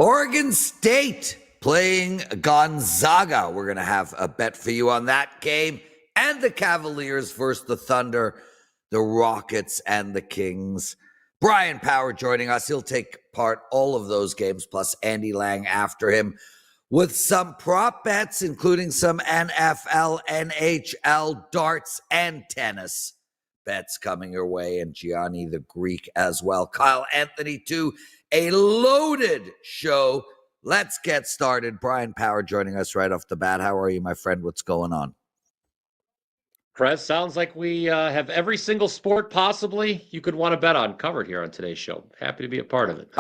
Oregon State playing Gonzaga. We're going to have a bet for you on that game. And the Cavaliers versus the Thunder, the Rockets, and the Kings. Bryan Power joining us. He'll take part all of those games, plus Andy Lang after him, with some prop bets, including some NFL, NHL, darts, and tennis bets coming your way, and Gianni the Greek as well. Kyle Anthony, too. A loaded show. Let's get started. Bryan Power joining us right off the bat. How are you, my friend? What's going on? Prez, sounds like we have every single sport possibly you could want to bet on covered here on today's show. Happy to be a part of it.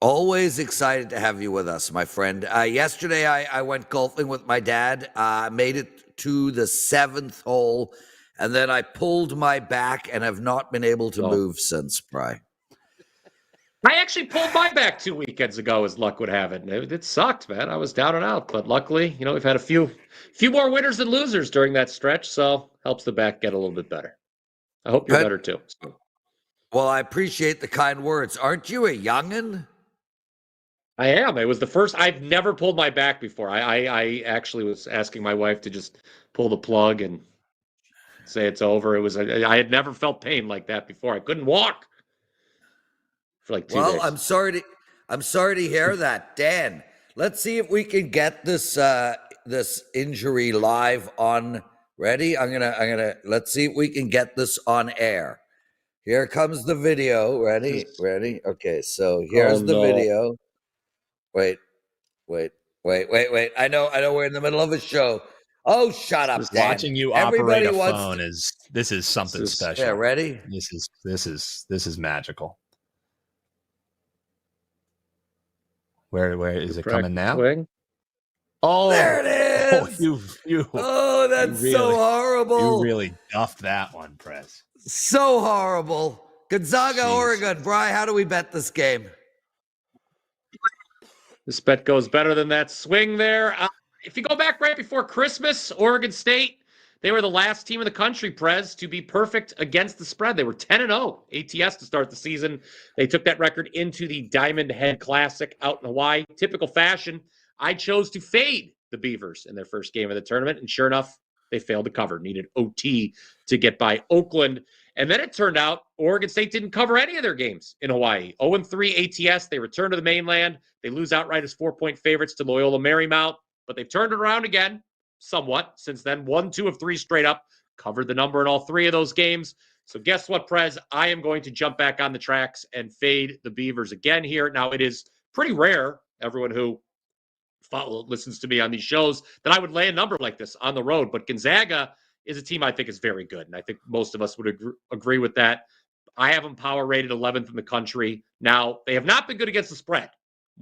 Always excited to have you with us, my friend. Yesterday, I went golfing with my dad, made it to the 7th hole, and then I pulled my back and have not been able to move since, Bri. I actually pulled my back 2 weekends ago, as luck would have it. It sucked, man. I was down and out, but luckily, we've had a few more winners than losers during that stretch, so helps the back get a little bit better. I hope you're better too. Well, I appreciate the kind words. Aren't you a youngin'? I am. It was the first. I've never pulled my back before. I actually was asking my wife to just pull the plug and say it's over. I had never felt pain like that before. I couldn't walk for like 2 days. Well, I'm sorry to hear that, Dan. Let's see if we can get this this injury live on. Ready? Let's see if we can get this on air. Here comes the video. Ready? Okay, so here's the video. Wait. I know we're in the middle of a show. Oh, shut up, Dan. Watching you operate a phone is something special. Yeah, ready? This is magical. Where is it coming now? Swing. Oh, there it is. Oh, that's so horrible. You really duffed that one, Prez. So horrible. Gonzaga, Oregon. Bri, how do we bet this game? This bet goes better than that swing there. If you go back right before Christmas, Oregon State, they were the last team in the country, Prez, to be perfect against the spread. They were 10-0 ATS to start the season. They took that record into the Diamond Head Classic out in Hawaii. Typical fashion, I chose to fade the Beavers in their first game of the tournament, and sure enough, they failed to cover. Needed OT to get by Oakland. And then it turned out Oregon State didn't cover any of their games in Hawaii. 0-3 ATS. They return to the mainland. They lose outright as 4-point favorites to Loyola Marymount, but they've turned it around again somewhat since then. 1, 2 of 3 straight up. Covered the number in all 3 of those games. So guess what, Prez? I am going to jump back on the tracks and fade the Beavers again here. Now, it is pretty rare, everyone who listens to me on these shows, that I would lay a number like this on the road. But Gonzaga is a team I think is very good, and I think most of us would agree with that. I have them power rated 11th in the country. Now, they have not been good against the spread.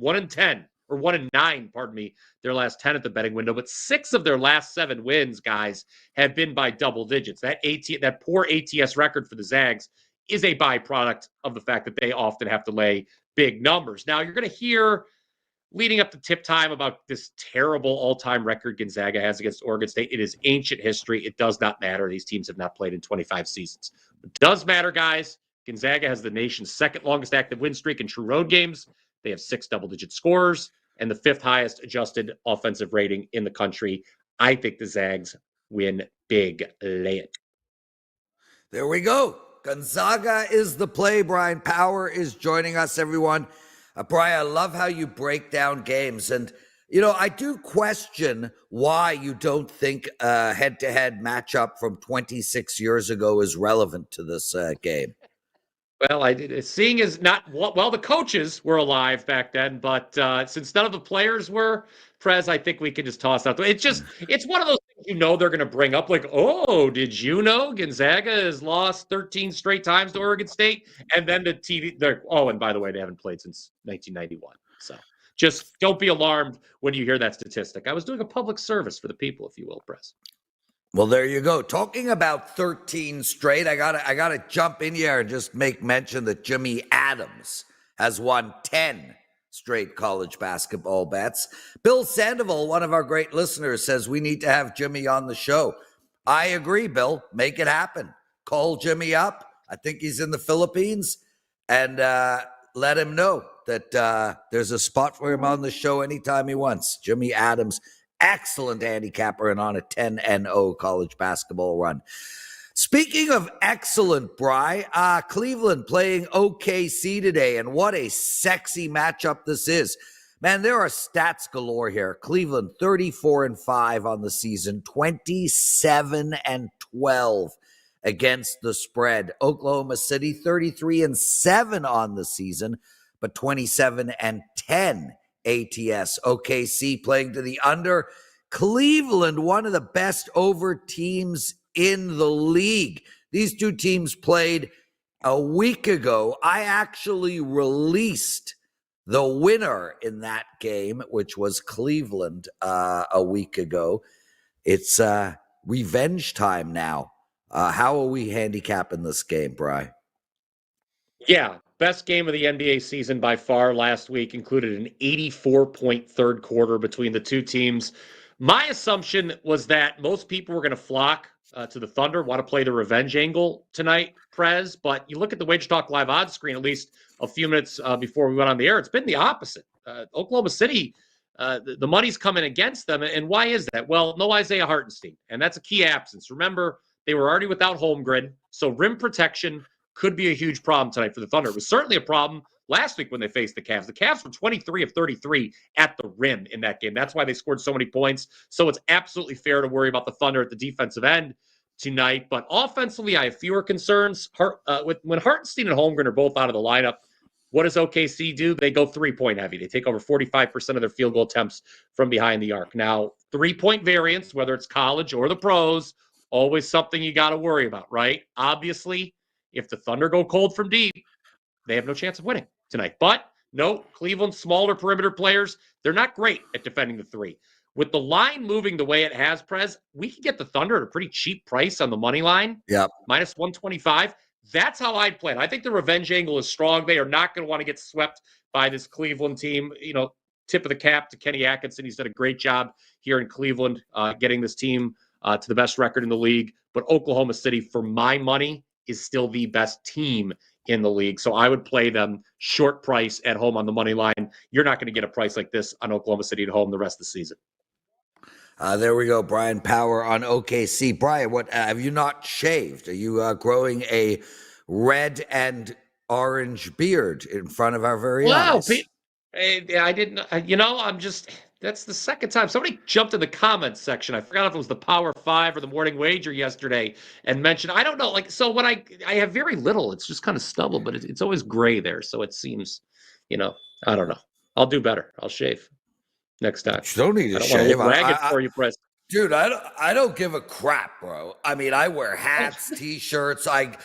1-10, or 1-9, pardon me, their last 10 at the betting window, but 6 of their last 7 wins, guys, have been by double digits. That poor ATS record for the Zags is a byproduct of the fact that they often have to lay big numbers. Now, you're going to hear leading up to tip time about this terrible all-time record Gonzaga has against Oregon State. It is ancient history. It does not matter. These teams have not played in 25 seasons. It does matter, guys. Gonzaga has the nation's second longest active win streak in true road games. They have 6 double-digit scorers and the 5th highest adjusted offensive rating in the country. I think the Zags win big. Lay it. There we go. Gonzaga is the play. Bryan Power is joining us, everyone. Bryan, I love how you break down games. And, I do question why you don't think a head-to-head matchup from 26 years ago is relevant to this game. Well, seeing as not well, the coaches were alive back then, but since none of the players were, Prez, I think we can just toss out. It's one of those things they're going to bring up, like, oh, did you know Gonzaga has lost 13 straight times to Oregon State? And then the TV, and by the way, they haven't played since 1991. So just don't be alarmed when you hear that statistic. I was doing a public service for the people, if you will, Prez. Well, there you go. Talking about 13 straight, I gotta jump in here and just make mention that Jimmy Adams has won 10 straight college basketball bets. Bill Sandoval, one of our great listeners, says we need to have Jimmy on the show. I agree, Bill. Make it happen. Call Jimmy up. I think he's in the Philippines, and let him know. that there's a spot for him on the show anytime he wants. Jimmy Adams, excellent handicapper and on a 10-0 college basketball run. Speaking of excellent, Bry, Cleveland playing OKC today, and what a sexy matchup this is. Man, there are stats galore here. Cleveland 34-5 on the season, 27-12 against the spread. Oklahoma City 33-7 on the season, but 27-10 ATS. OKC playing to the under. Cleveland, one of the best over teams in the league. These two teams played a week ago. I actually released the winner in that game, which was Cleveland a week ago. It's revenge time now. How are we handicapping this game, Bri? Yeah, best game of the NBA season by far last week, included an 84-point third quarter between the two teams. My assumption was that most people were going to flock to the Thunder, want to play the revenge angle tonight, Prez. But you look at the WagerTalk Live odds screen, at least a few minutes before we went on the air, it's been the opposite. Oklahoma City, the money's coming against them. And why is that? Well, no Isaiah Hartenstein, and that's a key absence. Remember, they were already without Holmgren, so rim protection could be a huge problem tonight for the Thunder. It was certainly a problem last week when they faced the Cavs. The Cavs were 23 of 33 at the rim in that game. That's why they scored so many points. So it's absolutely fair to worry about the Thunder at the defensive end tonight. But offensively, I have fewer concerns. When Hartenstein and Holmgren are both out of the lineup, what does OKC do? They go three-point heavy. They take over 45% of their field goal attempts from behind the arc. Now, three-point variance, whether it's college or the pros, always something you got to worry about, right? Obviously, if the Thunder go cold from deep, they have no chance of winning tonight. But no, Cleveland's smaller perimeter players, they're not great at defending the three. With the line moving the way it has, Prez, we can get the Thunder at a pretty cheap price on the money line. Yep. Minus 125. That's how I'd play it. I think the revenge angle is strong. They are not going to want to get swept by this Cleveland team. You know, tip of the cap to Kenny Atkinson. He's done a great job here in Cleveland getting this team to the best record in the league. But Oklahoma City, for my money, is still the best team in the league. So I would play them short price at home on the money line. You're not going to get a price like this on Oklahoma City at home the rest of the season. There we go. Bryan Power on OKC. Bryan, what have you not shaved? Are you growing a red and orange beard in front of our very eyes? I didn't, I'm just, that's the second time. Somebody jumped in the comments section. I forgot if it was the Power 5 or the Morning Wager yesterday and mentioned, I don't know, so when I have very little, it's just kind of stubble, but it's always gray there. So it seems, I don't know. I'll do better. I'll shave next time. You don't need to shave. I don't want to rag it for you, Prez. Dude, I don't give a crap, bro. I mean, I wear hats, T-shirts. I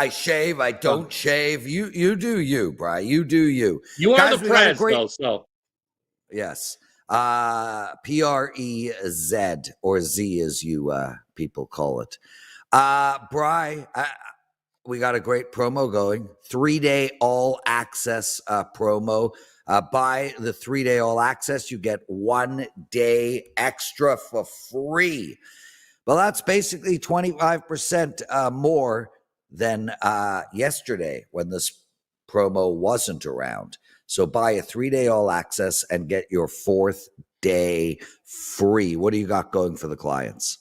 shave. I don't shave. You do you, Bri. You do you. You are the Prez, though. So yes, Prez or Z as you people call it. Bri, we got a great promo going. 3-day all access promo. Buy the 3-day all access, you get 1 day extra for free. Well, that's basically 25% more than yesterday when this promo wasn't around. So buy a 3-day all access and get your 4th day free. What do you got going for the clients?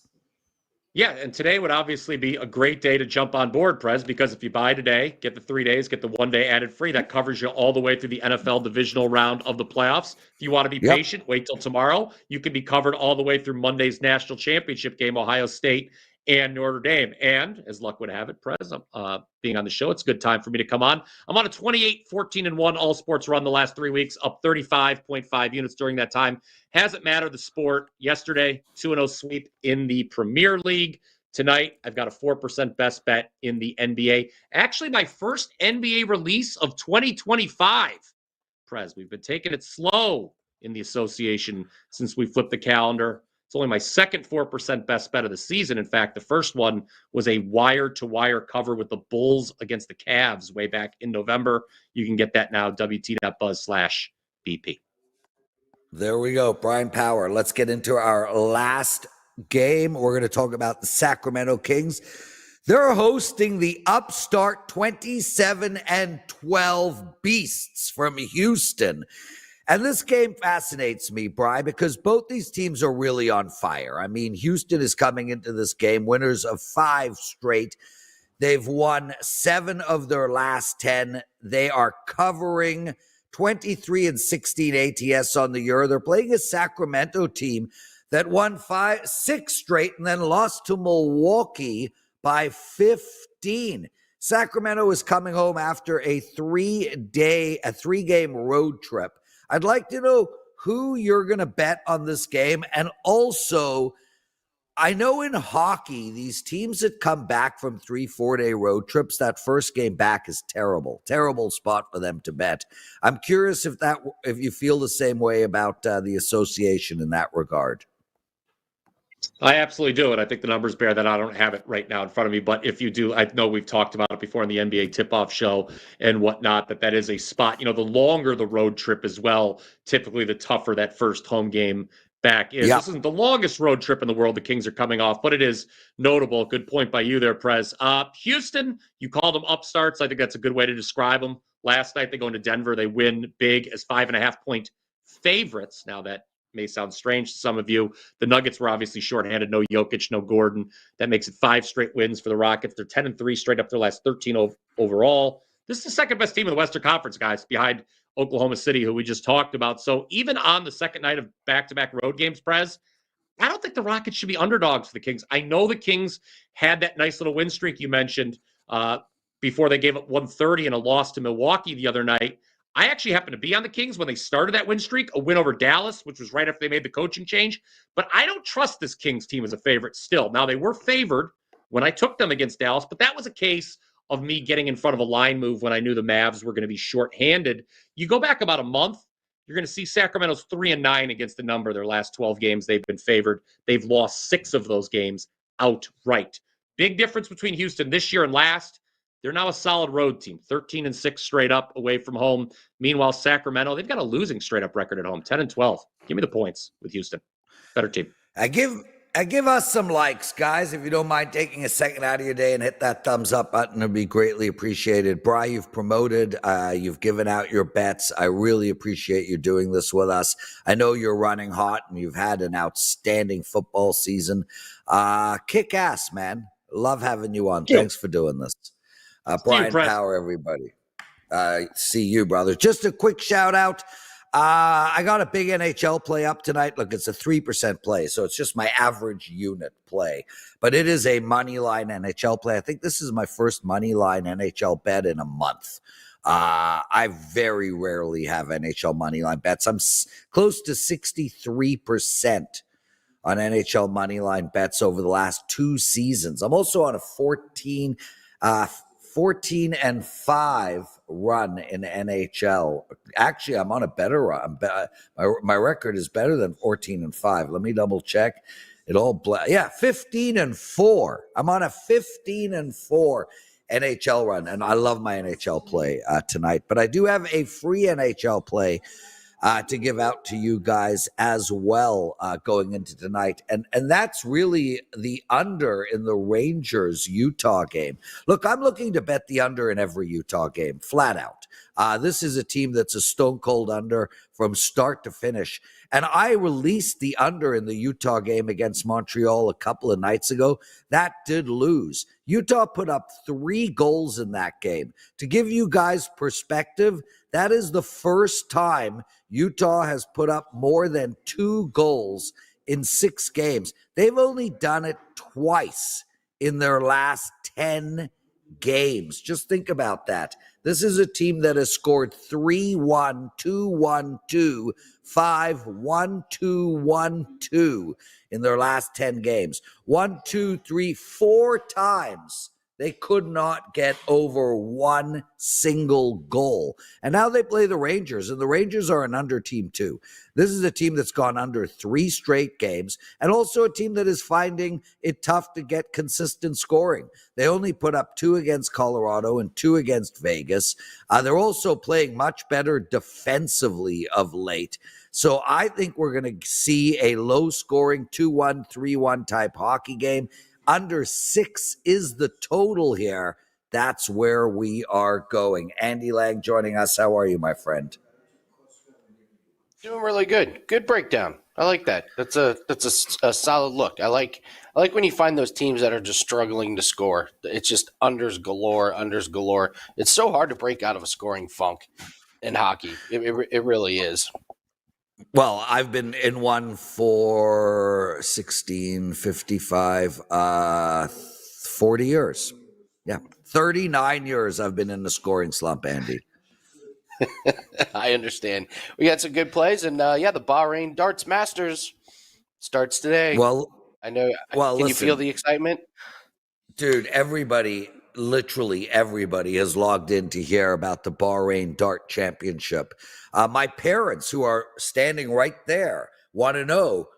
Yeah, and today would obviously be a great day to jump on board, Prez, because if you buy today, get the 3 days, get the 1 day added free. That covers you all the way through the NFL divisional round of the playoffs. If you want to be patient, wait till tomorrow. You can be covered all the way through Monday's national championship game, Ohio State and Notre Dame. And as luck would have it, Prez, being on the show, it's a good time for me to come on. I'm on a 28-14-1 all sports run the last 3 weeks, up 35.5 units during that time. Hasn't mattered the sport. Yesterday, 2-0 sweep in the Premier League. Tonight, I've got a 4% best bet in the NBA. Actually, my first NBA release of 2025. Prez, we've been taking it slow in the association since we flipped the calendar. It's only my second 4% best bet of the season. In fact, the first one was a wire-to-wire cover with the Bulls against the Cavs way back in November. You can get that now, WT.buzz/BP. There we go, Bryan Power. Let's get into our last game. We're going to talk about the Sacramento Kings They're hosting the upstart 27-12 Beasts from Houston. And this game fascinates me, Bryan, because both these teams are really on fire. I mean, Houston is coming into this game winners of 5 straight. They've won 7 of their last 10. They are covering 23-16 ATS on the year. They're playing a Sacramento team that won 6 straight and then lost to Milwaukee by 15. Sacramento is coming home after a 3-game road trip. I'd like to know who you're going to bet on this game. And also, I know in hockey, these teams that come back from 3-4 day road trips, that first game back is terrible spot for them to bet. I'm curious if you feel the same way about the association in that regard. I absolutely do, and I think the numbers bear that. I don't have it right now in front of me, but if you do, I know we've talked about it before in the NBA tip-off show and whatnot, that is a spot. The longer the road trip as well, typically the tougher that first home game back is. Yep. This isn't the longest road trip in the world the Kings are coming off, but it is notable. Good point by you there, Prez. Houston, you called them upstarts. I think that's a good way to describe them. Last night they go into Denver. They win big as 5.5-point favorites. Now that may sound strange to some of you. The Nuggets were obviously shorthanded. No Jokic, no Gordon. That makes it 5 straight wins for the Rockets. They're 10-3 straight up their last 13 overall. This is the second best team in the Western Conference, guys, behind Oklahoma City, who we just talked about. So even on the second night of back-to-back road games, Prez, I don't think the Rockets should be underdogs for the Kings. I know the Kings had that nice little win streak you mentioned before they gave up 130 and a loss to Milwaukee the other night. I actually happened to be on the Kings when they started that win streak, a win over Dallas, which was right after they made the coaching change. But I don't trust this Kings team as a favorite still. Now, they were favored when I took them against Dallas, but that was a case of me getting in front of a line move when I knew the Mavs were going to be shorthanded. You go back about a month, you're going to see Sacramento's 3-9 against the number. Their last 12 games, they've been favored. They've lost 6 of those games outright. Big difference between Houston this year and last. They're now a solid road team, 13-6 straight up away from home. Meanwhile, Sacramento, they've got a losing straight up record at home, 10-12. Give me the points with Houston. Better team. I give us some likes, guys. If you don't mind taking a second out of your day and hit that thumbs up button, it'd be greatly appreciated. Bryan, you've promoted, you've given out your bets. I really appreciate you doing this with us. I know you're running hot and you've had an outstanding football season. Kick ass, man. Love having you on. Thanks for doing this. Bryan Power, everybody. See you, brother. Just a quick shout out. I got a big NHL play up tonight. Look, it's a 3% play, so it's just my average unit play. But it is a money line NHL play. I think this is my first money line NHL bet in a month. I very rarely have NHL money line bets. I'm close to 63% on NHL money line bets over the last 2 seasons. I'm also on a 14-5 run in NHL. Actually, I'm on a better run. My record is better than 14-5. Let me double check. 15-4. I'm on a 15-4 NHL run, and I love my NHL play tonight. But I do have a free NHL play to give out to you guys as well going into tonight. And that's really the under in the Rangers-Utah game. Look, I'm looking to bet the under in every Utah game, flat out. This is a team that's a stone-cold under from start to finish. And I released the under in the Utah game against Montreal a couple of nights ago. That did lose. Utah put up 3 goals in that game. To give you guys perspective, that is the first time Utah has put up more than 2 goals in 6 games. They've only done it twice in their last 10 games. Just think about that. This is a team that has scored 3-1, 2-1, 2, 5-1, 2-1, 2 in their last 10 games. 1, 2, 3, 4 times they could not get over 1 single goal. And now they play the Rangers, and the Rangers are an under team too. This is a team that's gone under 3 straight games, and also a team that is finding it tough to get consistent scoring. They only put up 2 against Colorado and 2 against Vegas. They're also playing much better defensively of late. So I think we're going to see a low-scoring 2-1, 3-1 type hockey game. Under 6 is the total here. That's where we are going. Andy Lang joining us. How are you, my friend? Doing really good. Good breakdown. I like that. That's a solid look. I like when you find those teams that are just struggling to score. It's just unders galore. It's so hard to break out of a scoring funk in hockey. It really is. Well, I've been in one for 55, 40 years. Yeah, 39 years I've been in the scoring slump, Andy. I understand. We got some good plays, and the Bahrain Darts Masters starts today. Well, I know. Well, can listen, you feel the excitement? Dude, literally everybody has logged in to hear about the Bahrain Dart Championship. My parents, who are standing right there, want to know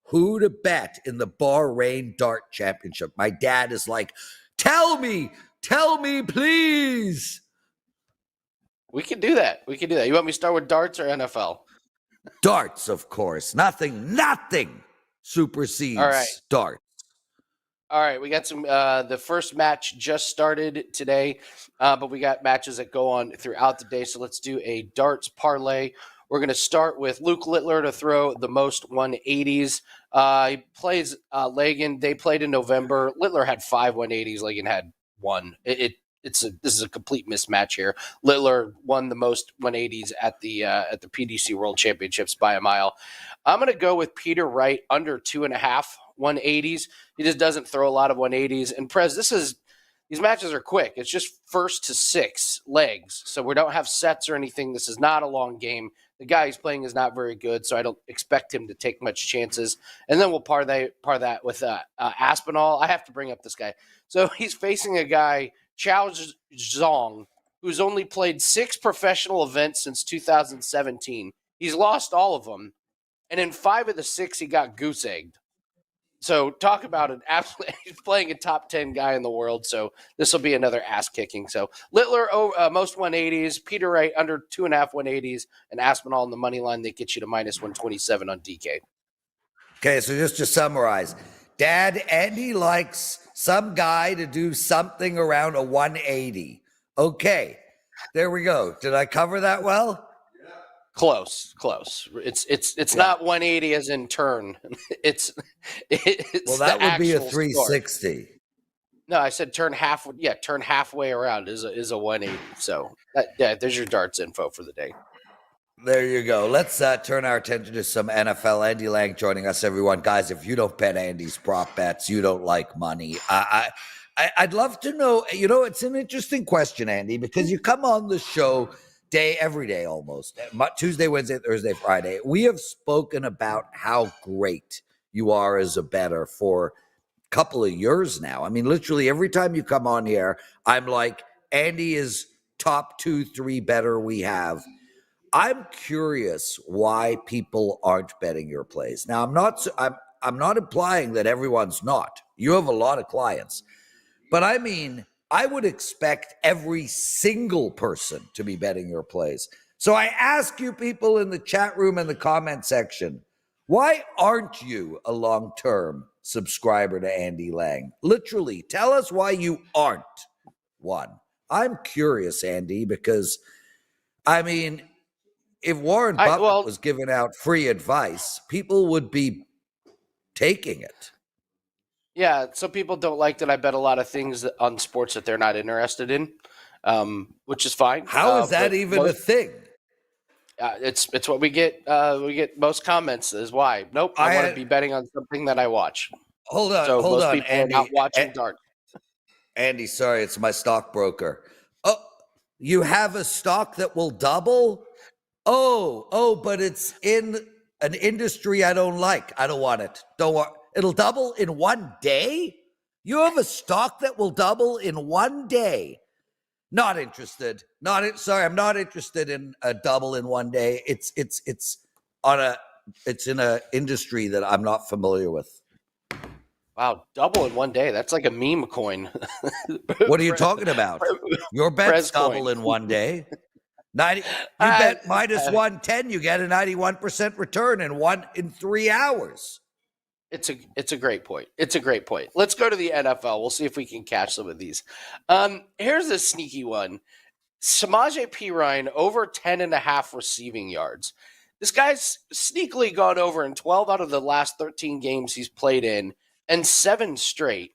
who to bet in the Bahrain Dart Championship. My dad is like, tell me, please. We can do that. You want me to start with darts or NFL? Darts, of course. Nothing supersedes darts. All right, we got some. The first match just started today, but we got matches that go on throughout the day. So let's do a darts parlay. We're going to start with Luke Littler to throw the most 180s. He plays Lagan. They played in November. Littler had 5 180s. Lagan had 1. This is a complete mismatch here. Littler won the most 180s at the PDC World Championships by a mile. I'm going to go with Peter Wright under 2.5 180s. He just doesn't throw a lot of 180s. And Prez, these matches are quick. It's just first to 6 legs, so we don't have sets or anything. This is not a long game. The guy he's playing is not very good, so I don't expect him to take much chances. And then we'll par that with Aspinall. I have to bring up this guy. So he's facing a guy, Chao Zhang, who's only played 6 professional events since 2017. He's lost all of them, and in 5 of the 6, he got goose-egged. So talk about it. Absolutely, he's playing a top 10 guy in the world, so this will be another ass-kicking. So Littler, most 180s, Peter Wright under 2.5 180s, and Aspinall on the money line, they get you to minus 127 on DK. Okay, so just to summarize, Dad, Andy likes some guy to do something around a 180. Okay, there we go. Did I cover that well? Close. It's not 180 as in turn. It's well, that would be a 360. Score. No, I said turn half. Yeah, turn halfway around is a 180. So there's your darts info for the day. There you go. Let's turn our attention to some NFL. Andy Lang joining us, everyone. Guys, if you don't bet Andy's prop bets, you don't like money. I'd love to know. It's an interesting question, Andy, because you come on the show every day almost, Tuesday, Wednesday, Thursday, Friday. We have spoken about how great you are as a bettor for a couple of years now. I mean, literally every time you come on here, I'm like, Andy is top 2, 3 bettor we have. I'm curious why people aren't betting your plays. Now, I'm not implying that everyone's not. You have a lot of clients, but I mean, I would expect every single person to be betting your plays. So I ask you people in the chat room and the comment section, why aren't you a long-term subscriber to Andy Lang? Literally, tell us why you aren't one. I'm curious, Andy, because, I mean, if Warren Buffett was giving out free advice, people would be taking it. Yeah, some people don't like that I bet a lot of things on sports that they're not interested in, which is fine. How is that even a thing? It's what we get. We get most comments is why. Nope, I want to be betting on something that I watch. Hold on, people Andy. Are not watching darts. Andy, sorry, it's my stockbroker. Oh, you have a stock that will double? Oh, but it's in an industry I don't like. I don't want it. Don't want. It'll double in one day? You have a stock that will double in one day. Not interested. Sorry, I'm not interested in a double in one day. It's in a industry that I'm not familiar with. Wow, double in one day. That's like a meme coin. What are you talking about? Your bet's double in one day. You bet minus 110, you get a 91% return in 3 hours. It's a great point. It's a great point. Let's go to the NFL. We'll see if we can catch some of these. Here's a sneaky one. Samaje Perine over 10.5 receiving yards. This guy's sneakily gone over in 12 out of the last 13 games he's played in, and 7 straight.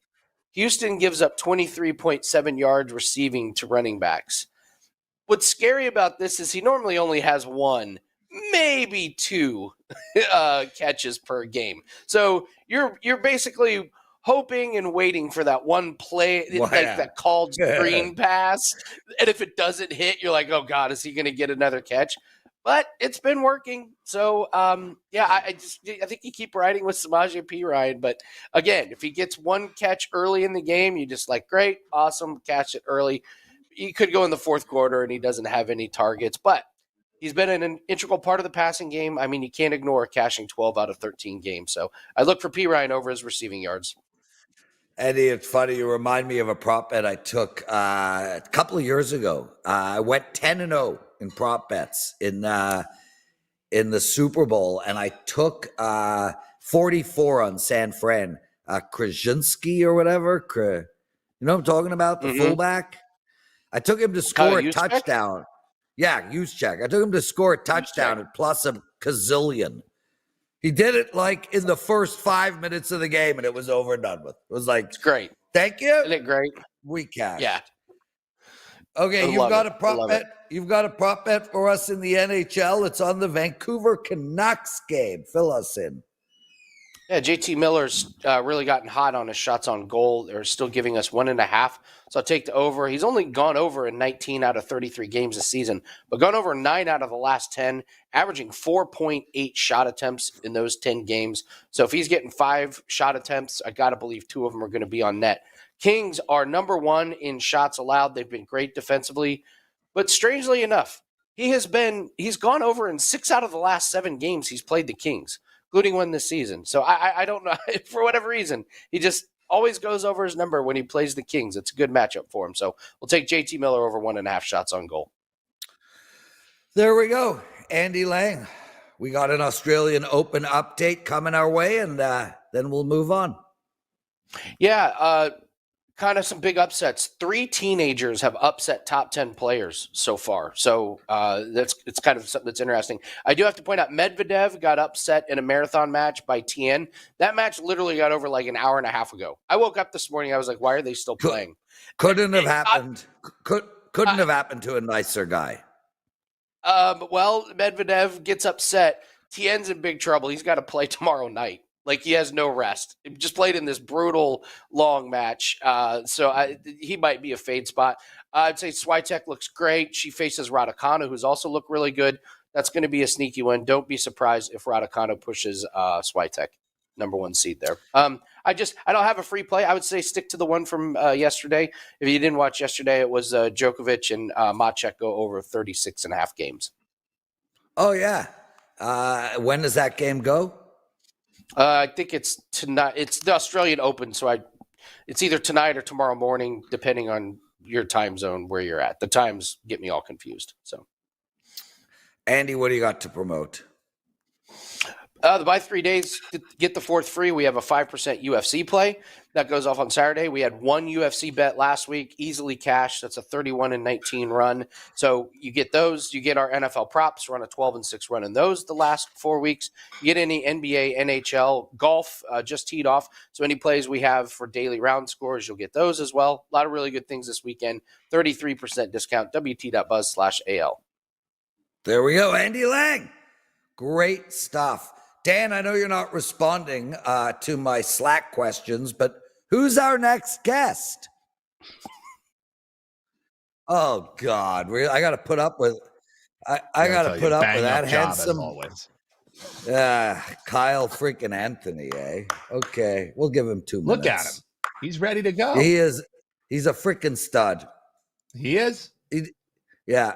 Houston gives up 23.7 yards receiving to running backs. What's scary about this is he normally only has 1, maybe 2 catches per game. So you're basically hoping and waiting for that one play, like that called screen pass. And if it doesn't hit, you're like, oh God, is he going to get another catch? But it's been working. So, I think you keep riding with Samaje Perine. But again, if he gets 1 catch early in the game, you just like, great, awesome, catch it early. He could go in the fourth quarter and he doesn't have any targets. But he's been an integral part of the passing game. I mean, you can't ignore cashing 12 out of 13 games. So I look for Perine over his receiving yards. Eddie, it's funny. You remind me of a prop bet I took a couple of years ago. I went 10-0 in prop bets in the Super Bowl, and I took 44 on San Fran, Krasinski or whatever. You know what I'm talking about? The fullback. I took him to score a touchdown. Yeah, use check. I took him to score a touchdown at plus a gazillion. He did it like in the first 5 minutes of the game, and it was over and done with. It was like, it's great. Thank you. Isn't it great? We cashed. Yeah. Okay, you've got a prop bet. You've got a prop bet for us in the NHL. It's on the Vancouver Canucks game. Fill us in. Yeah, JT Miller's really gotten hot on his shots on goal. They're still giving us 1.5. So I'll take the over. He's only gone over in 19 out of 33 games this season, but gone over 9 out of the last 10, averaging 4.8 shot attempts in those 10 games. So if he's getting 5 shot attempts, I got to believe 2 of them are going to be on net. Kings are number 1 in shots allowed. They've been great defensively, but strangely enough, he's gone over in 6 out of the last 7 games he's played the Kings, including one this season. So I don't know, for whatever reason, he just always goes over his number when he plays the Kings. It's a good matchup for him. So we'll take JT Miller over 1.5 shots on goal. There we go. Andy Lang. We got an Australian Open update coming our way, and then we'll move on. Yeah, kind of some big upsets. 3 teenagers have upset top 10 players so far. So it's kind of something that's interesting. I do have to point out Medvedev got upset in a marathon match by Tien. That match literally got over like an hour and a half ago. I woke up this morning. I was like, why are they still playing? Couldn't have happened. Couldn't have happened to a nicer guy. Well, Medvedev gets upset. Tien's in big trouble. He's got to play tomorrow night. Like, he has no rest. He just played in this brutal, long match. He might be a fade spot. I'd say Swiatek looks great. She faces Raducanu, who's also looked really good. That's going to be a sneaky one. Don't be surprised if Raducanu pushes Swiatek, number 1 seed there. I don't have a free play. I would say stick to the one from yesterday. If you didn't watch yesterday, it was Djokovic and Macek go over 36.5 games. Oh, yeah. When does that game go? I think it's tonight. It's the Australian Open, so it's either tonight or tomorrow morning, depending on your time zone where you're at. The times get me all confused. So, Andy, what do you got to promote? The buy 3 days, get the 4th free. We have a 5% UFC play that goes off on Saturday. We had 1 UFC bet last week, easily cashed. That's a 31-19 run. So you get those. You get our NFL props. Run a 12-6 run in those the last 4 weeks. You get any NBA, NHL, golf just teed off. So any plays we have for daily round scores, you'll get those as well. A lot of really good things this weekend. 33% discount. WT.buzz/AL. There we go. Andy Lang. Great stuff. Dan, I know you're not responding to my Slack questions, but who's our next guest? Oh God, I got to put up with. I got to put up with that handsome. Kyle freaking Anthony, eh? Okay, we'll give him 2 minutes. Look at him. He's ready to go. He is. He's a freaking stud. He is. Yeah.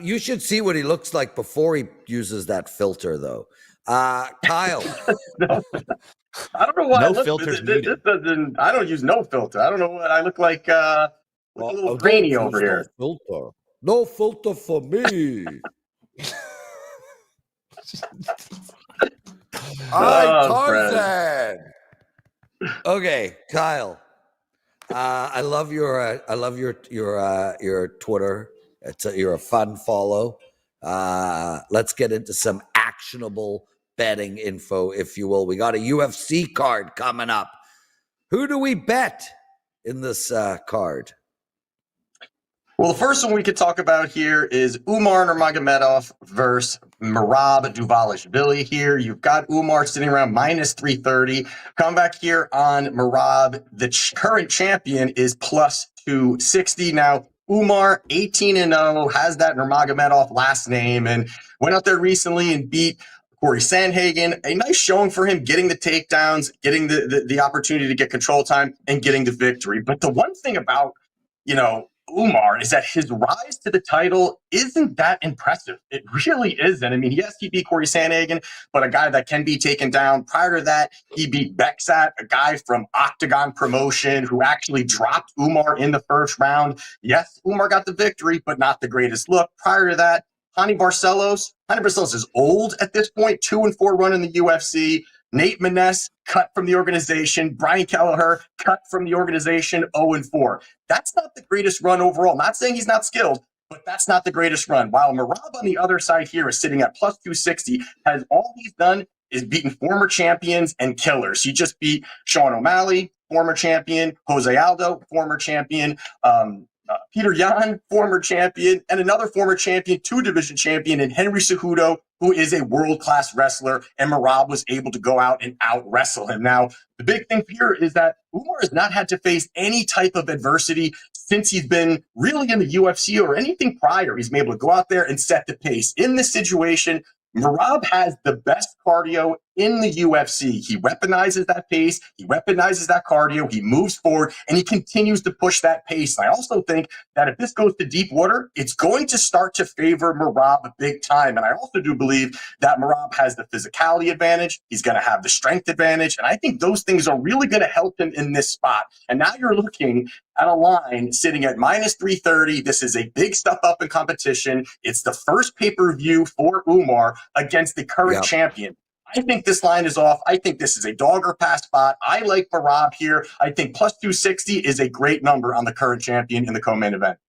You should see what he looks like before he uses that filter, though. Kyle. I don't know why. No filters needed. This doesn't. I don't use no filter. I don't know what I look like. A little grainy over here. No filter for me. I'm Prez. Tarzan. Okay, Kyle. I love your Twitter. You're a fun follow. Let's get into some actionable betting info, if you will. We got a UFC card coming up. Who do we bet in this card? Well, the first one we could talk about here is Umar Nurmagomedov versus Merab Dvalishvili here. You've got Umar sitting around minus 330. Come back here on Merab. The current champion is plus 260. Now, Umar, 18-0, has that Nurmagomedov last name and went out there recently and beat Corey Sandhagen. A nice showing for him, getting the takedowns, getting the opportunity to get control time, and getting the victory. But the one thing about, Umar is that his rise to the title isn't that impressive. It really isn't. I mean, yes, he beat Corey Sandhagen, but a guy that can be taken down. Prior to that, he beat Beksat, a guy from Octagon Promotion who actually dropped Umar in the first round. Yes, Umar got the victory, but not the greatest look. Prior to that, Hani Barcelos is old at this point, 2-4 run in the UFC. Nate Maness, cut from the organization. Brian Kelleher, cut from the organization, 0-4. That's not the greatest run overall. Not saying he's not skilled, but that's not the greatest run. While Merab on the other side here is sitting at plus 260, has all he's done is beaten former champions and killers. He just beat Sean O'Malley, former champion, Jose Aldo, former champion, Peter Yan, former champion, and another former champion, 2-division champion, and Henry Cejudo, who is a world-class wrestler, and Merab was able to go out and out-wrestle him. Now, the big thing here is that Umar has not had to face any type of adversity since he's been really in the UFC or anything prior. He's been able to go out there and set the pace. In this situation, Merab has the best cardio in the UFC. He weaponizes that pace. He weaponizes that cardio. He moves forward, and he continues to push that pace. And I also think that if this goes to deep water, it's going to start to favor Merab big time. And I also do believe that Merab has the physicality advantage. He's going to have the strength advantage. And I think those things are really going to help him in this spot. And now you're looking at a line sitting at minus 330. This is a big step up in competition. It's the first pay-per-view for Umar against the current champion. I think this line is off. I think this is a dog or pass spot. I like Merab here. I think plus 260 is a great number on the current champion in the co-main event.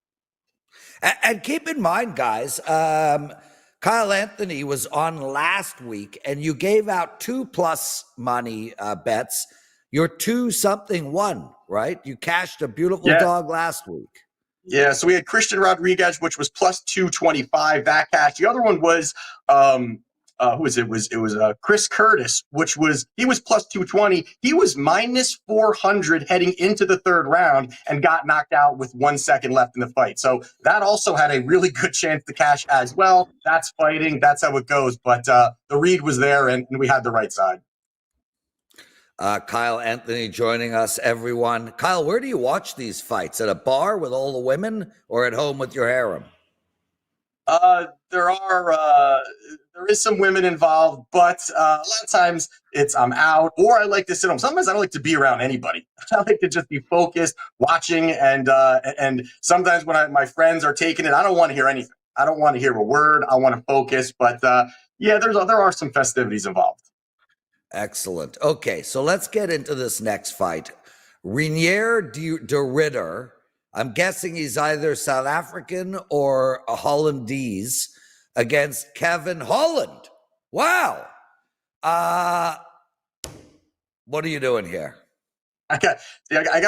And keep in mind, guys, Kyle Anthony was on last week, and you gave out 2+ money bets. You're 2-something-1, right? You cashed a beautiful dog last week. Yeah, so we had Christian Rodriguez, which was plus 225. That cash. The other one was who was it? It was Chris Curtis, he was plus 220. He was minus 400 heading into the third round and got knocked out with 1 second left in the fight. So that also had a really good chance to cash as well. That's fighting. That's how it goes. But the read was there, and we had the right side. Kyle Anthony joining us, everyone. Kyle, where do you watch these fights? At a bar with all the women or at home with your harem? There is some women involved, but a lot of times I'm out, or I like to sit home. Sometimes I don't like to be around anybody. I like to just be focused, watching, and sometimes when my friends are taking it, I don't want to hear anything. I don't want to hear a word. I want to focus, but there are some festivities involved. Excellent. Okay, so let's get into this next fight. Reinier de Ridder. I'm guessing he's either South African or a Hollandese against Kevin Holland. Wow. What are you doing here? I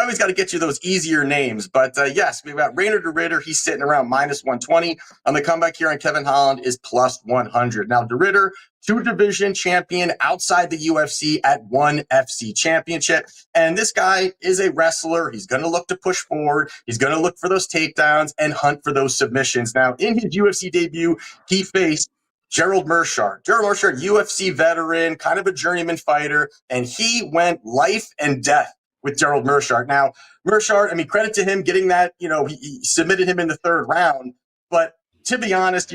always got to get you those easier names, but yes, we've got Reinier de Ridder. He's sitting around minus 120. On the comeback here on Kevin Holland is plus 100. Now, de Ridder, 2-division champion outside the UFC at 1 FC championship. And this guy is a wrestler. He's going to look to push forward. He's going to look for those takedowns and hunt for those submissions. Now, in his UFC debut, he faced Gerald Meerschaert. Gerald Meerschaert, UFC veteran, kind of a journeyman fighter, and he went life and death with Gerald Meerschaert. Now, Meerschaert, credit to him getting that, he submitted him in the third round. But to be honest,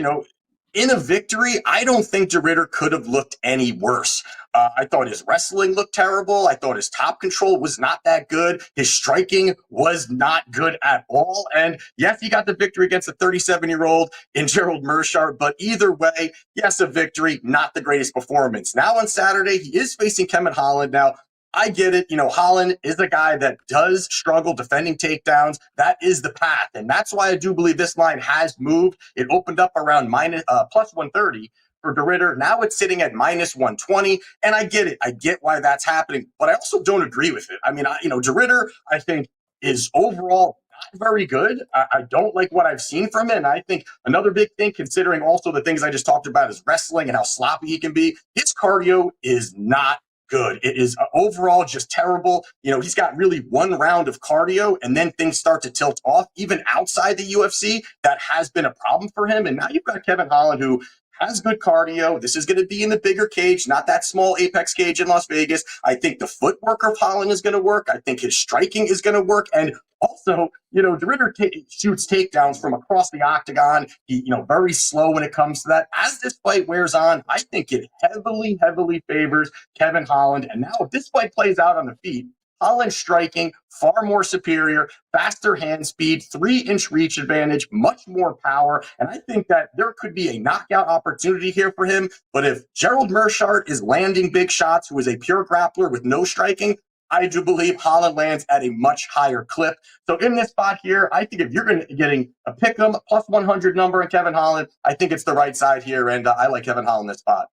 in a victory, I don't think de Ridder could have looked any worse. I thought his wrestling looked terrible. I thought his top control was not that good. His striking was not good at all. And yes, he got the victory against a 37-year-old in Gerald Meerschaert, but either way, yes, a victory, not the greatest performance. Now on Saturday, he is facing Kevin Holland. Now, I get it. Holland is a guy that does struggle defending takedowns. That is the path. And that's why I do believe this line has moved. It opened up around plus 130 for De Ridder. Now it's sitting at minus 120. And I get it. I get why that's happening. But I also don't agree with it. I mean, De Ridder, I think, is overall not very good. I don't like what I've seen from him. And I think another big thing, considering also the things I just talked about, is wrestling and how sloppy he can be. His cardio is not good. It is overall just terrible. He's got really one round of cardio and then things start to tilt off. Even outside the UFC, that has been a problem for him. And now you've got Kevin Holland, who has good cardio. This is going to be in the bigger cage, not that small Apex cage in Las Vegas. I think the footwork of Holland is going to work. I think his striking is going to work. And also, De Ridder shoots takedowns from across the octagon. He, very slow when it comes to that. As this fight wears on, I think it heavily, heavily favors Kevin Holland. And now if this fight plays out on the feet, Holland striking far more superior, faster hand speed, 3-inch reach advantage, much more power. And I think that there could be a knockout opportunity here for him. But if Gerald Meerschaert is landing big shots, who is a pure grappler with no striking, I do believe Holland lands at a much higher clip. So in this spot here, I think if you're getting a pick 'em plus 100 number in Kevin Holland, I think it's the right side here. And I like Kevin Holland in this spot.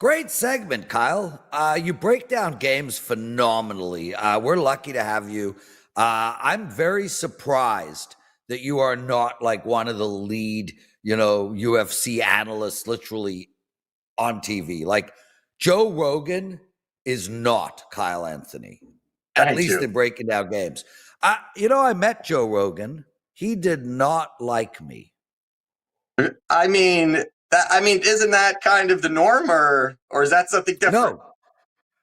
Great segment, Kyle. You break down games phenomenally. We're lucky to have you. I'm very surprised that you are not like one of the lead, UFC analysts literally on TV. Like Joe Rogan is not Kyle Anthony, at least in breaking down games. I met Joe Rogan. He did not like me. I mean, isn't that kind of the norm, or is that something different? No.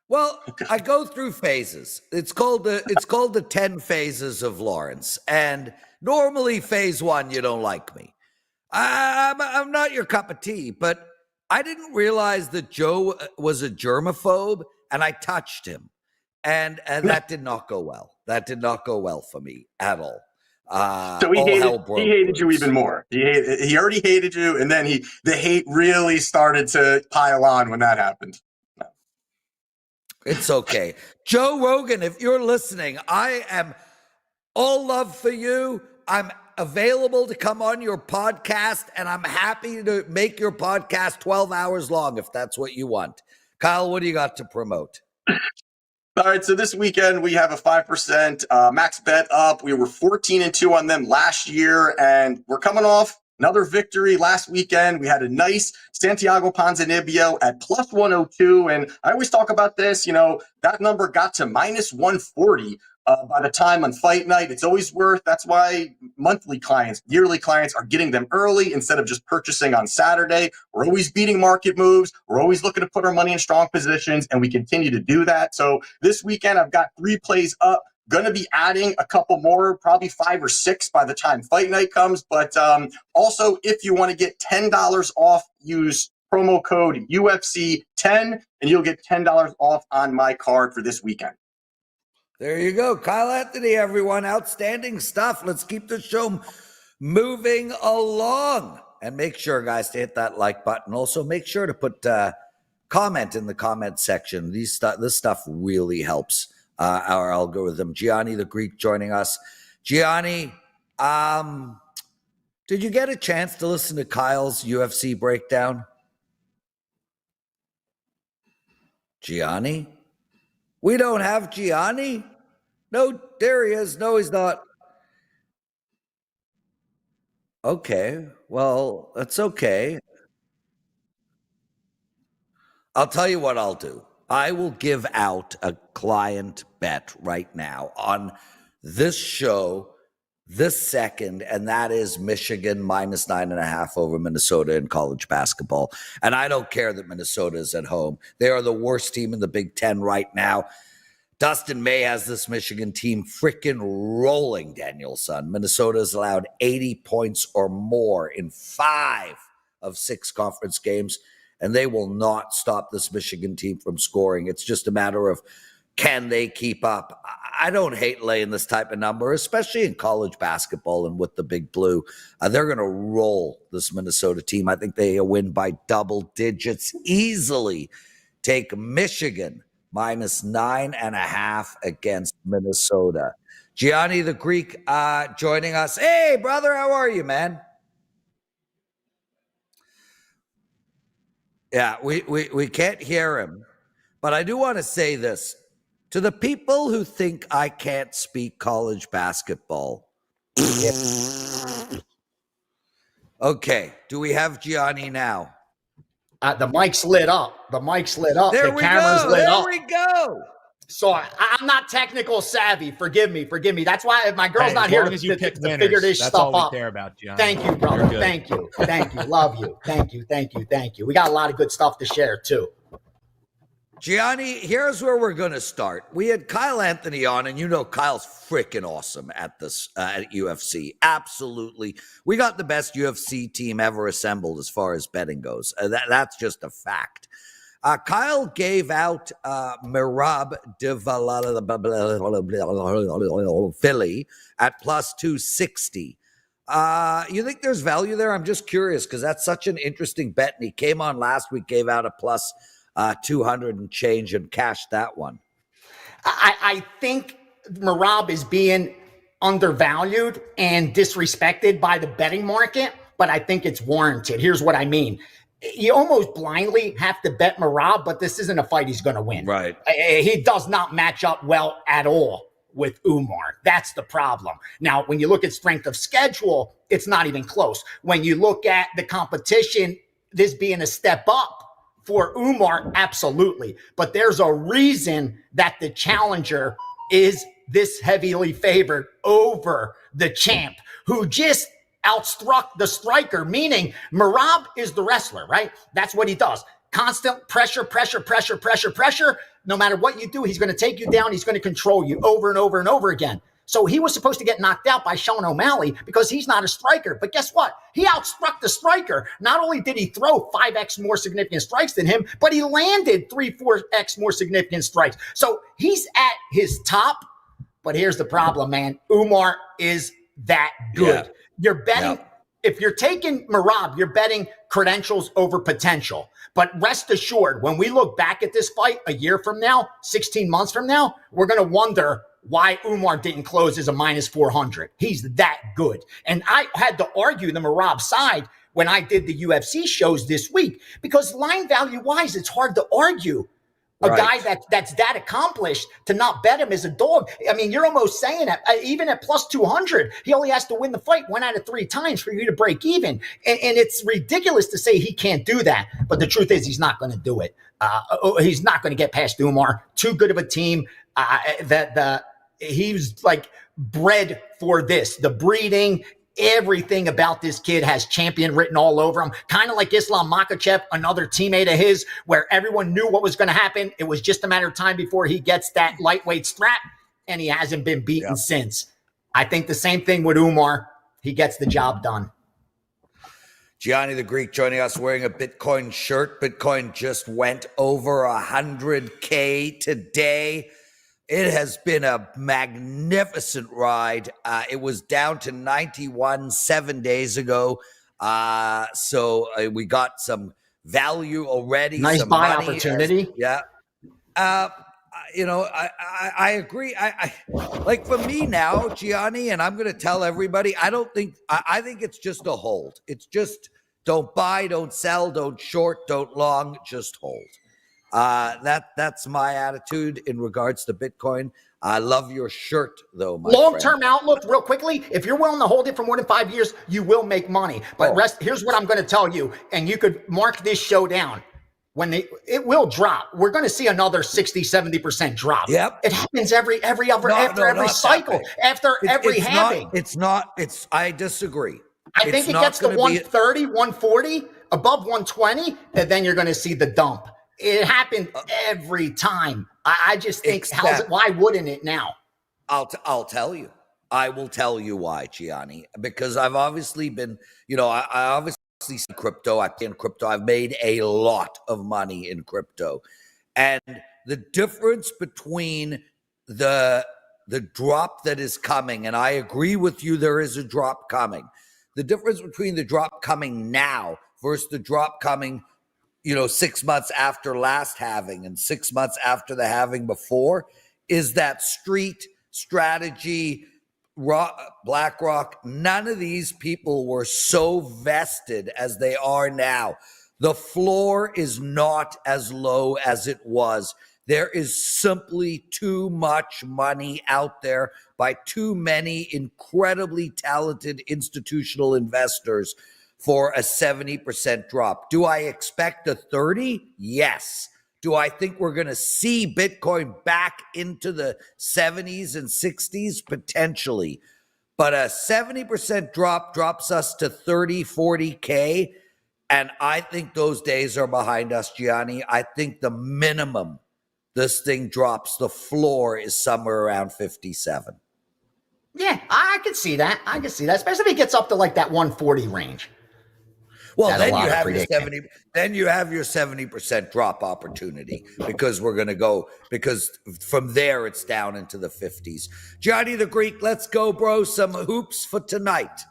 Well, I go through phases. It's called the 10 phases of Lawrence. And normally phase 1, you don't like me. I'm not your cup of tea, but I didn't realize that Joe was a germaphobe, and I touched him. And that did not go well. That did not go well for me at all. So he hated you even more. He already hated you, and then the hate really started to pile on when that happened. It's okay. Joe Rogan, if you're listening, I am all love for you. I'm available to come on your podcast, and I'm happy to make your podcast 12 hours long if that's what you want. Kyle, what do you got to promote? All right, so this weekend we have a 5% max bet up. We were 14-2 on them last year, and we're coming off another victory last weekend. We had a nice Santiago Ponzinibbio at plus 102, and I always talk about this. That number got to minus 140 by the time on fight night. It's always worth. That's why monthly clients, yearly clients are getting them early instead of just purchasing on Saturday. We're always beating market moves. We're always looking to put our money in strong positions, and we continue to do that. So this weekend, I've got 3 plays up. Going to be adding a couple more, probably 5 or 6 by the time fight night comes. But also, if you want to get $10 off, use promo code UFC10, and you'll get $10 off on my card for this weekend. There you go. Kyle Anthony, everyone. Outstanding stuff. Let's keep the show moving along. And make sure, guys, to hit that like button. Also, make sure to put comment in the comment section. This stuff really helps our algorithm. Gianni the Greek joining us. Gianni, did you get a chance to listen to Kyle's UFC breakdown? Gianni? We don't have Gianni? No, there he is. No, he's not. Okay, well, that's okay. I'll tell you what I'll do. I will give out a client bet right now on this show this second, and that is Michigan minus 9.5 over Minnesota in college basketball. And I don't care that Minnesota is at home. They are the worst team in the Big Ten right now. Dustin May has this Michigan team freaking rolling, Danielson. Minnesota's allowed 80 points or more in 5 of 6 conference games. and they will not stop this Michigan team from scoring. It's just a matter of, can they keep up? I don't hate laying this type of number, especially in college basketball and with the Big Blue. They're going to roll this Minnesota team. I think they win by double digits easily. Take Michigan minus 9.5 against Minnesota. Gianni the Greek joining us. Hey, brother, how are you, man? Yeah, we can't hear him. But I do want to say this. To the people who think I can't speak college basketball. Okay, do we have Gianni now? The mic's lit up. The mic's lit up. There the we camera's go. lit There up. we go. So I'm not technical savvy. Forgive me. That's why my girl's Hey, not as here long to, as you to, pick to winners, figure this that's stuff all up. we care about, Gianni. Thank you, brother. Thank you. Love you. Thank you. We got a lot of good stuff to share too. Gianni, here's where we're going to start. We had Kyle Anthony on, and you know Kyle's freaking awesome at this at UFC. Absolutely. We got the best UFC team ever assembled as far as betting goes. That's just a fact. Kyle gave out Merab Dvalishvili at plus 260. You think there's value there? I'm just curious because that's such an interesting bet. And he came on last week, gave out a plus 200 and change and cashed that one. I think Merab is being undervalued and disrespected by the betting market, but I think it's warranted. Here's what I mean. You almost blindly have to bet Merab, but this isn't a fight he's going to win. Right. He does not match up well at all with Umar. That's the problem. Now, when you look at strength of schedule, it's not even close. When you look at the competition, this being a step up for Umar, absolutely. But there's a reason that the challenger is this heavily favored over the champ, who just outstruck the striker, meaning Merab is the wrestler, right? That's what he does. Constant pressure. No matter what you do, he's going to take you down. He's going to control you over and over and over again. So he was supposed to get knocked out by Sean O'Malley because he's not a striker. But guess what? He outstruck the striker. Not only did he throw 5x more significant strikes than him, but he landed 3-4x more significant strikes. So he's at his top. But here's the problem, man. Umar is that good. Yeah. You're betting, if you're taking Merab, you're betting credentials over potential. But rest assured, when we look back at this fight a year from now, 16 months from now, we're going to wonder why Umar didn't close as a minus 400. He's that good. And I had to argue the Merab side when I did the UFC shows this week, because line value wise, it's hard to argue a guy that's that accomplished to not bet him as a dog. I mean, you're almost saying that even at plus 200, he only has to win the fight 1 out of 3 times for you to break even. And it's ridiculous to say he can't do that. But the truth is, he's not going to do it. He's not going to get past Umar. Too good of a team. He's like bred for this. The breeding, everything about this kid has champion written all over him. Kind of like Islam Makhachev, another teammate of his, where everyone knew what was going to happen. It was just a matter of time before he gets that lightweight strap, and he hasn't been beaten since. I think the same thing with Umar. He gets the job done. Gianni the Greek joining us wearing a Bitcoin shirt. Bitcoin just went over 100K today. It has been a magnificent ride. It was down to 91 7 days ago. So we got some value already. Nice some buy money. opportunity. I agree. I like, for me now, Gianni, and I'm going to tell everybody, I think it's just a hold. It's just don't buy, don't sell, don't short, don't long, just hold. That's my attitude in regards to Bitcoin. I love your shirt, though. Long-term outlook, real quickly. If you're willing to hold it for more than 5 years, you will make money. But here's what I'm going to tell you, and you could mark this show down. It will drop. We're going to see another 60-70% drop. Yep. It happens every every cycle, after every halving. I disagree. I think it gets to 130, 140, above 120, and then you're going to see the dump. It happened every time. I just think, why wouldn't it now? I'll tell you. I will tell you why, Gianni, because I've obviously been, I obviously crypto. I play in crypto. I've made a lot of money in crypto. And the difference between the drop that is coming, and I agree with you, there is a drop coming. The difference between the drop coming now versus the drop coming, 6 months after last halving and 6 months after the halving before is that street strategy, BlackRock, none of these people were so vested as they are now. The floor is not as low as it was. There is simply too much money out there by too many incredibly talented institutional investors for a 70% drop. Do I expect a 30? Yes. Do I think we're going to see Bitcoin back into the 70s and 60s? Potentially. But a 70% drop drops us to 30, 40K. And I think those days are behind us, Gianni. I think the minimum this thing drops, the floor is somewhere around 57. Yeah, I can see that. Especially if it gets up to like that 140 range. Well, then you have your 70. Then you have your 70% drop opportunity because because from there it's down into the 50s. Gianni the Greek, let's go, bro. Some hoops for tonight.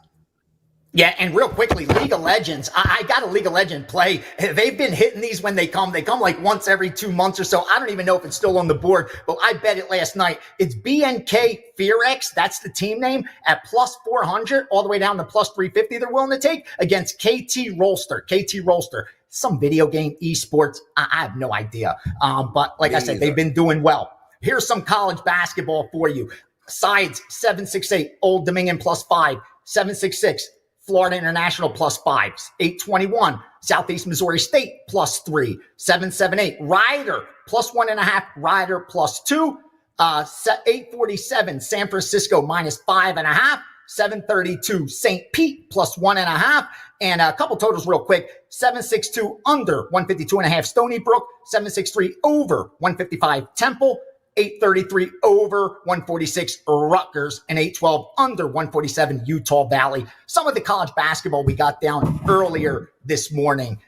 Yeah, and real quickly, League of Legends. I got a League of Legends play. They've been hitting these when they come. They come like once every 2 months or so. I don't even know if it's still on the board, but I bet it last night. It's BNK Fearex. That's the team name at plus 400 all the way down to plus 350 they're willing to take against KT Rolster. Some video game, esports. I have no idea. But like I said, they've been doing well. Here's some college basketball for you. Sides 768, Old Dominion plus 5, 766. Florida International plus 5, 821. Southeast Missouri State plus 3, 778. Rider plus 1.5, Rider plus 2, 847. San Francisco minus 5.5, 732. St. Pete plus 1.5. And a couple totals real quick. 762 under 152.5 Stony Brook, 763 over 155 Temple, 833 over 146 Rutgers, and 812 under 147 Utah Valley. Some of the college basketball we got down earlier this morning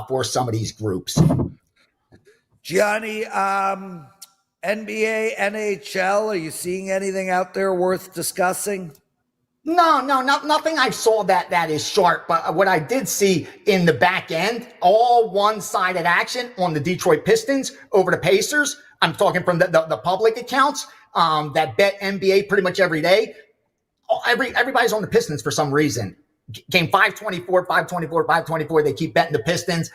for some of these groups. Gianni, NBA, NHL, are you seeing anything out there worth discussing? No, nothing I saw that is sharp. But what I did see in the back end, all one-sided action on the Detroit Pistons over the Pacers. I'm talking from the public accounts that bet NBA pretty much every day. Everybody's on the Pistons for some reason. Game 524. They keep betting the Pistons,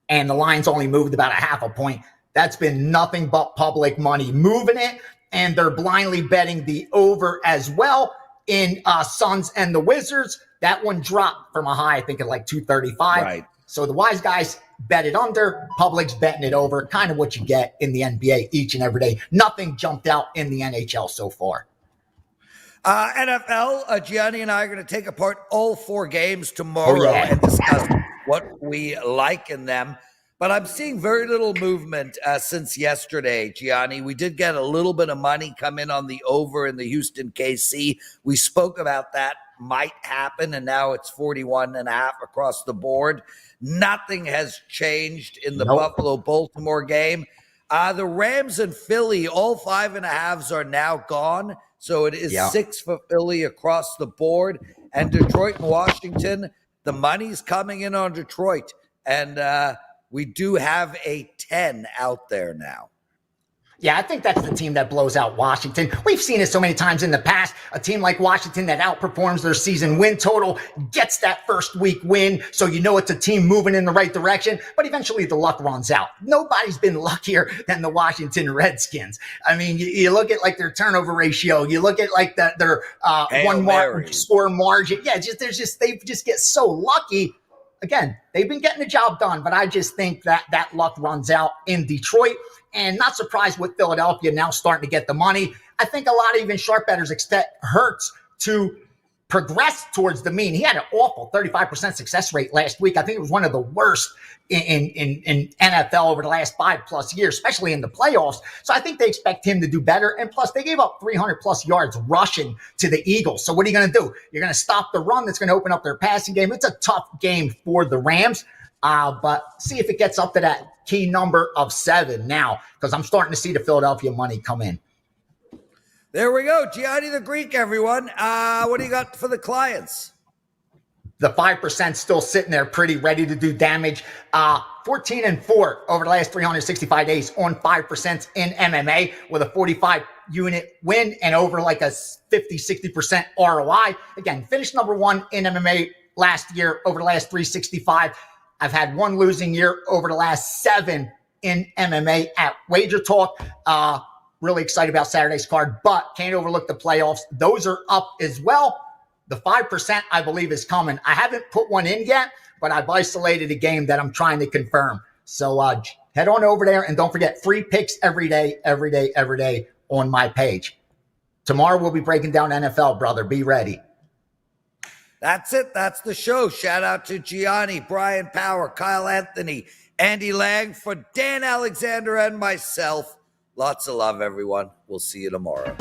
and the line's only moved about a half a point. That's been nothing but public money moving it, and they're blindly betting the over as well in Suns and the Wizards. That one dropped from a high, I think, at like 235. Right. So the wise guys bet it under, public's betting it over, kind of what you get in the NBA each and every day. Nothing jumped out in the NHL so far. NFL, Gianni and I are going to take apart all 4 games tomorrow and discuss what we like in them. But I'm seeing very little movement since yesterday, Gianni. We did get a little bit of money come in on the over in the Houston KC. We spoke about that might happen, and now it's 41.5 across the board. Nothing has changed in the Buffalo-Baltimore game. The Rams and Philly, all 5.5s are now gone. So it is 6 for Philly across the board. And Detroit and Washington, the money's coming in on Detroit. And we do have a 10 out there now. Yeah, I think that's the team that blows out Washington. We've seen it so many times in the past. A team like Washington that outperforms their season win total gets that first week win. So you know it's a team moving in the right direction, but eventually the luck runs out. Nobody's been luckier than the Washington Redskins. I mean, you look at like their turnover ratio. You look at like their score margin. Yeah, they just get so lucky. Again, they've been getting the job done, but I just think that luck runs out in Detroit. And not surprised with Philadelphia now starting to get the money. I think a lot of even sharp bettors expect Hurts to progressed towards the mean. He had an awful 35% success rate last week. I think it was one of the worst in NFL over the last 5+ years, especially in the playoffs. So I think they expect him to do better. And plus, they gave up 300+ yards rushing to the Eagles. So what are you going to do? You're going to stop the run that's going to open up their passing game. It's a tough game for the Rams. But see if it gets up to that key number of 7 now, because I'm starting to see the Philadelphia money come in. There we go. Gianni the Greek, everyone. What do you got for the clients? The 5% still sitting there pretty ready to do damage. 14-4 over the last 365 days on 5% in MMA with a 45 unit win and over like a 50-60% ROI. Again, finished number 1 in MMA last year over the last 365. I've had 1 losing year over the last 7 in MMA at WagerTalk. Really excited about Saturday's card, but can't overlook the playoffs. Those are up as well. The 5%, I believe, is coming. I haven't put one in yet, but I've isolated a game that I'm trying to confirm. So head on over there, and don't forget, free picks every day on my page. Tomorrow we'll be breaking down NFL, brother. Be ready. That's it. That's the show. Shout out to Gianni, Bryan Power, Kyle Anthony, Andy Lang, for Dan Alexander and myself. Lots of love, everyone. We'll see you tomorrow.